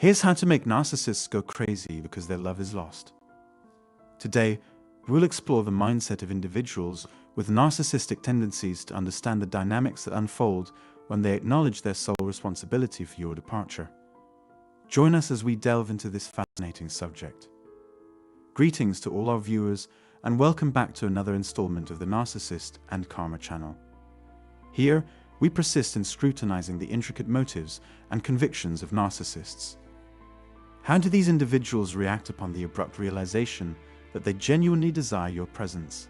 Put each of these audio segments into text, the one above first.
Here's how to make narcissists go crazy because their love is lost. Today, we'll explore the mindset of individuals with narcissistic tendencies to understand the dynamics that unfold when they acknowledge their sole responsibility for your departure. Join us as we delve into this fascinating subject. Greetings to all our viewers, and welcome back to another installment of the Narcissist and Karma channel. Here, we persist in scrutinizing the intricate motives and convictions of narcissists. How do these individuals react upon the abrupt realization that they genuinely desire your presence?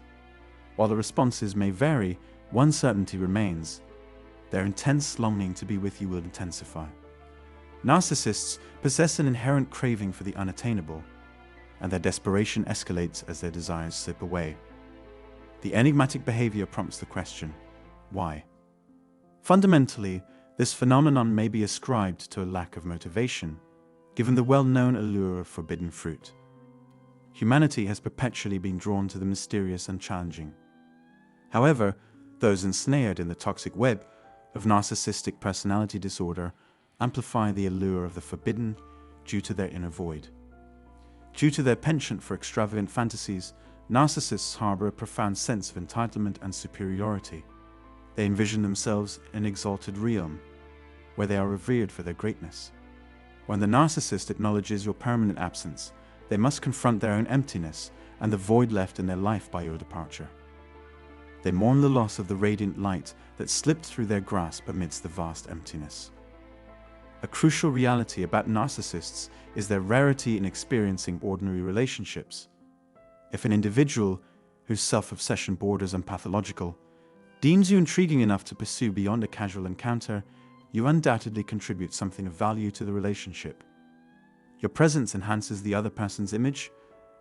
While the responses may vary, one certainty remains: their intense longing to be with you will intensify. Narcissists possess an inherent craving for the unattainable, and their desperation escalates as their desires slip away. The enigmatic behavior prompts the question, why? Fundamentally, this phenomenon may be ascribed to a lack of motivation, given the well-known allure of forbidden fruit. Humanity has perpetually been drawn to the mysterious and challenging. However, those ensnared in the toxic web of narcissistic personality disorder amplify the allure of the forbidden due to their inner void. Due to their penchant for extravagant fantasies, narcissists harbor a profound sense of entitlement and superiority. They envision themselves in an exalted realm, where they are revered for their greatness. When the narcissist acknowledges your permanent absence, they must confront their own emptiness and the void left in their life by your departure. They mourn the loss of the radiant light that slipped through their grasp amidst the vast emptiness. A crucial reality about narcissists is their rarity in experiencing ordinary relationships. If an individual, whose self-obsession borders on pathological, deems you intriguing enough to pursue beyond a casual encounter, you undoubtedly contribute something of value to the relationship. Your presence enhances the other person's image,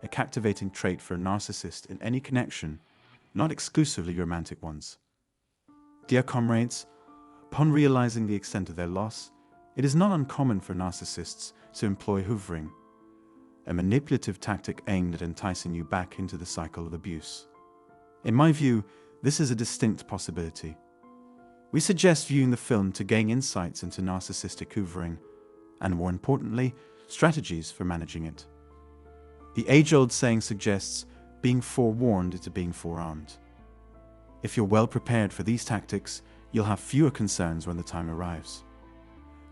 a captivating trait for a narcissist in any connection, not exclusively romantic ones. Dear comrades, upon realizing the extent of their loss, it is not uncommon for narcissists to employ hoovering, a manipulative tactic aimed at enticing you back into the cycle of abuse. In my view, this is a distinct possibility. We suggest viewing the film to gain insights into narcissistic hoovering, and more importantly, strategies for managing it. The age-old saying suggests being forewarned is being forearmed. If you're well prepared for these tactics, you'll have fewer concerns when the time arrives.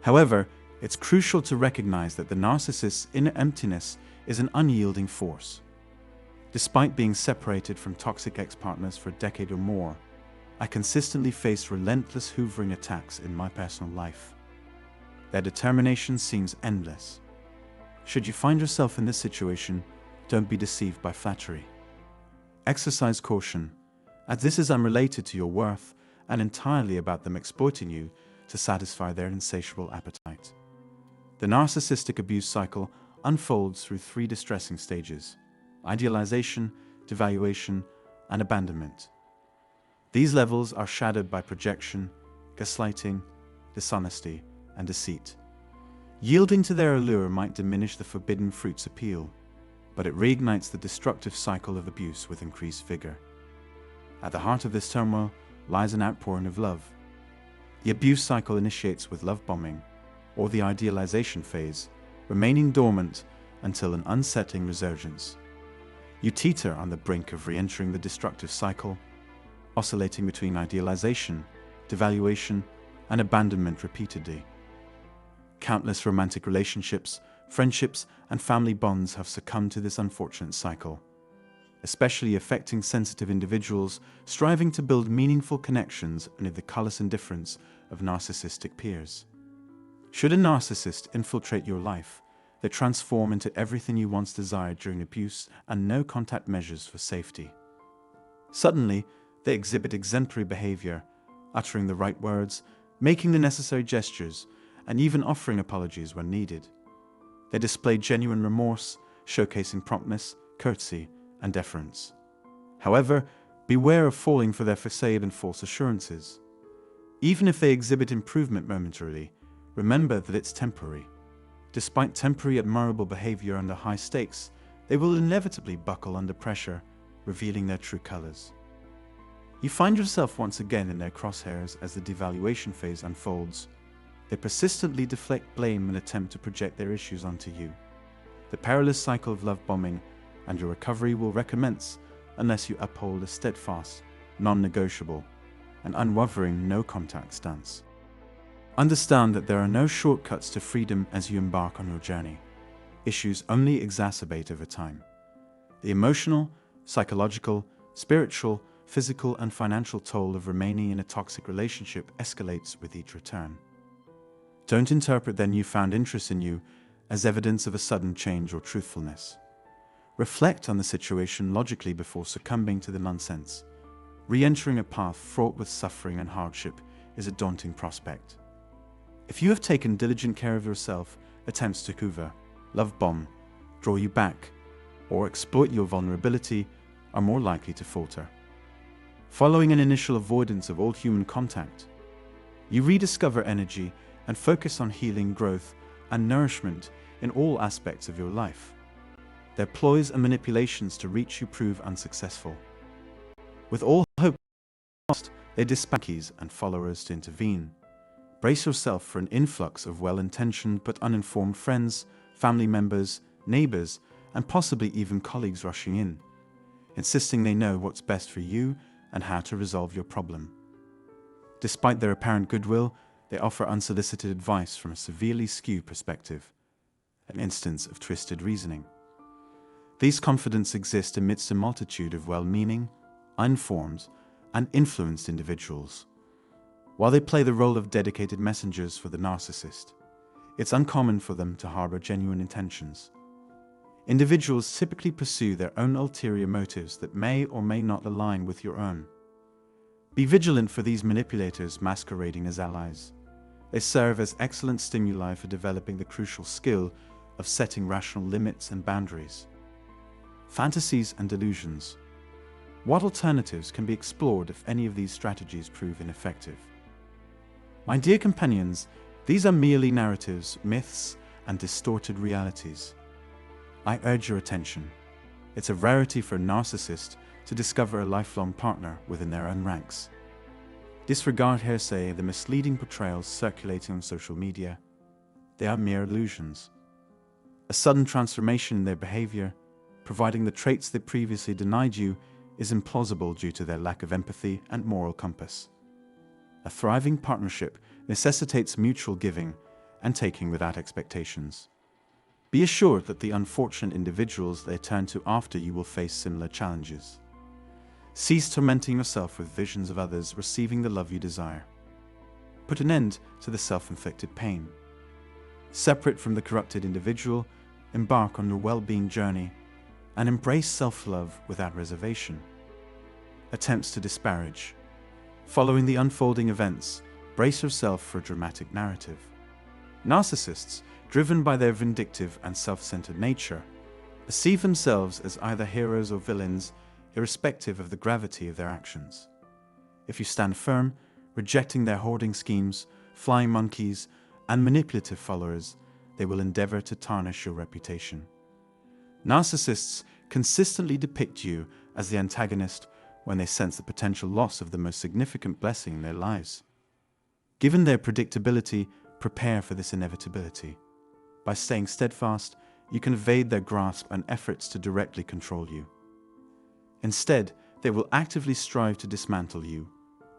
However, it's crucial to recognize that the narcissist's inner emptiness is an unyielding force. Despite being separated from toxic ex-partners for a decade or more, I consistently face relentless hoovering attacks in my personal life. Their determination seems endless. Should you find yourself in this situation, don't be deceived by flattery. Exercise caution, as this is unrelated to your worth and entirely about them exploiting you to satisfy their insatiable appetite. The narcissistic abuse cycle unfolds through three distressing stages: idealization, devaluation, and abandonment. These levels are shadowed by projection, gaslighting, dishonesty, and deceit. Yielding to their allure might diminish the forbidden fruit's appeal, but it reignites the destructive cycle of abuse with increased vigor. At the heart of this turmoil lies an outpouring of love. The abuse cycle initiates with love bombing, or the idealization phase, remaining dormant until an unsettling resurgence. You teeter on the brink of re-entering the destructive cycle, oscillating between idealization, devaluation, and abandonment repeatedly. Countless romantic relationships, friendships, and family bonds have succumbed to this unfortunate cycle, especially affecting sensitive individuals striving to build meaningful connections amid the callous indifference of narcissistic peers. Should a narcissist infiltrate your life, they transform into everything you once desired during abuse and no contact measures for safety. Suddenly, they exhibit exemplary behavior, uttering the right words, making the necessary gestures, and even offering apologies when needed. They display genuine remorse, showcasing promptness, courtesy, and deference. However, beware of falling for their facade and false assurances. Even if they exhibit improvement momentarily, remember that it's temporary. Despite temporary admirable behavior under high stakes, they will inevitably buckle under pressure, revealing their true colors. You find yourself once again in their crosshairs as the devaluation phase unfolds. They persistently deflect blame and attempt to project their issues onto you. The perilous cycle of love bombing and your recovery will recommence unless you uphold a steadfast, non-negotiable, and unwavering no-contact stance. Understand that there are no shortcuts to freedom as you embark on your journey. Issues only exacerbate over time. The emotional, psychological, spiritual, physical, and financial toll of remaining in a toxic relationship escalates with each return. Don't interpret their newfound interest in you as evidence of a sudden change or truthfulness. Reflect on the situation logically before succumbing to the nonsense. Re-entering a path fraught with suffering and hardship is a daunting prospect. If you have taken diligent care of yourself, attempts to hoover, love bomb, draw you back, or exploit your vulnerability are more likely to falter. Following an initial avoidance of all human contact, you rediscover energy and focus on healing, growth, and nourishment in all aspects of your life. Their ploys and manipulations to reach you prove unsuccessful. With all hope lost, they dispatch and followers to intervene. Brace yourself for an influx of well-intentioned but uninformed friends, family members, neighbors, and possibly even colleagues rushing in, insisting they know what's best for you and how to resolve your problem. Despite their apparent goodwill, they offer unsolicited advice from a severely skewed perspective, an instance of twisted reasoning. These confidants exist amidst a multitude of well-meaning, uninformed, and influenced individuals. While they play the role of dedicated messengers for the narcissist, it's uncommon for them to harbor genuine intentions. Individuals typically pursue their own ulterior motives that may or may not align with your own. Be vigilant for these manipulators masquerading as allies. They serve as excellent stimuli for developing the crucial skill of setting rational limits and boundaries. Fantasies and delusions. What alternatives can be explored if any of these strategies prove ineffective? My dear companions, these are merely narratives, myths, and distorted realities. I urge your attention. It's a rarity for a narcissist to discover a lifelong partner within their own ranks. Disregard hearsay, the misleading portrayals circulating on social media. They are mere illusions. A sudden transformation in their behavior, providing the traits they previously denied you, is implausible due to their lack of empathy and moral compass. A thriving partnership necessitates mutual giving and taking without expectations. Be assured that the unfortunate individuals they turn to after you will face similar challenges. Cease tormenting yourself with visions of others receiving the love you desire. Put an end to the self-inflicted pain. Separate from the corrupted individual, embark on your well-being journey and embrace self-love without reservation. Attempts to disparage. Following the unfolding events, brace yourself for a dramatic narrative. Narcissists, driven by their vindictive and self-centered nature, perceive themselves as either heroes or villains, irrespective of the gravity of their actions. If you stand firm, rejecting their hoarding schemes, flying monkeys, and manipulative followers, they will endeavor to tarnish your reputation. Narcissists consistently depict you as the antagonist when they sense the potential loss of the most significant blessing in their lives. Given their predictability, prepare for this inevitability. By staying steadfast, you can evade their grasp and efforts to directly control you. Instead, they will actively strive to dismantle you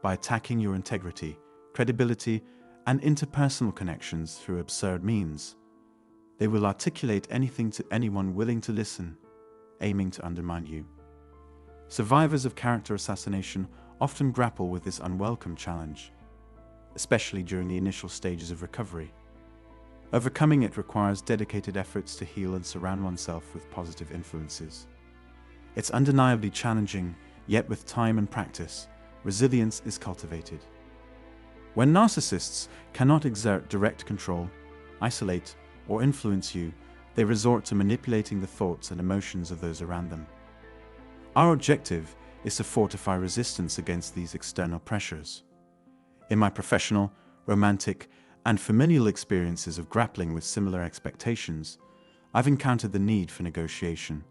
by attacking your integrity, credibility, and interpersonal connections through absurd means. They will articulate anything to anyone willing to listen, aiming to undermine you. Survivors of character assassination often grapple with this unwelcome challenge, especially during the initial stages of recovery. Overcoming it requires dedicated efforts to heal and surround oneself with positive influences. It's undeniably challenging, yet with time and practice, resilience is cultivated. When narcissists cannot exert direct control, isolate, or influence you, they resort to manipulating the thoughts and emotions of those around them. Our objective is to fortify resistance against these external pressures. In my professional, romantic, and familial experiences of grappling with similar expectations, I've encountered the need for negotiation.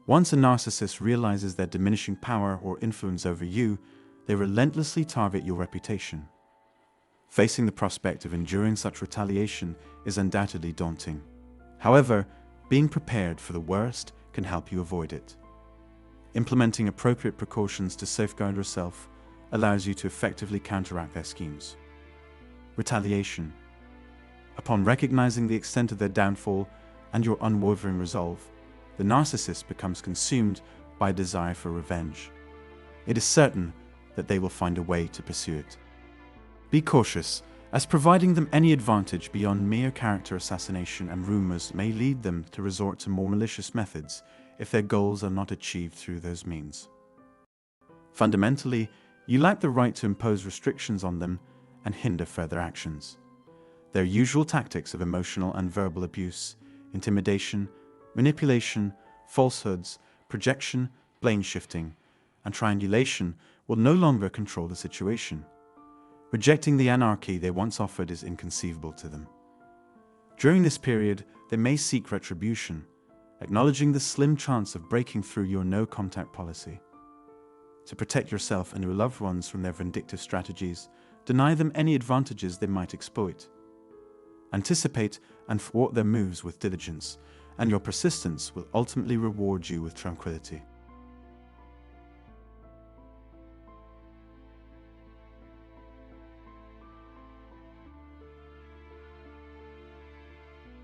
Once a narcissist realizes their diminishing power or influence over you, they relentlessly target your reputation. Facing the prospect of enduring such retaliation is undoubtedly daunting. However, being prepared for the worst can help you avoid it. Implementing appropriate precautions to safeguard yourself allows you to effectively counteract their schemes. Retaliation. Upon recognizing the extent of their downfall and your unwavering resolve, the narcissist becomes consumed by a desire for revenge. It is certain that they will find a way to pursue it. Be cautious, as providing them any advantage beyond mere character assassination and rumors may lead them to resort to more malicious methods if their goals are not achieved through those means. Fundamentally, you lack the right to impose restrictions on them and hinder further actions. Their usual tactics of emotional and verbal abuse, intimidation, manipulation, falsehoods, projection, blame shifting, and triangulation will no longer control the situation. Rejecting the anarchy they once offered is inconceivable to them. During this period, they may seek retribution, acknowledging the slim chance of breaking through your no-contact policy. To protect yourself and your loved ones from their vindictive strategies, deny them any advantages they might exploit. Anticipate and thwart their moves with diligence, and your persistence will ultimately reward you with tranquility.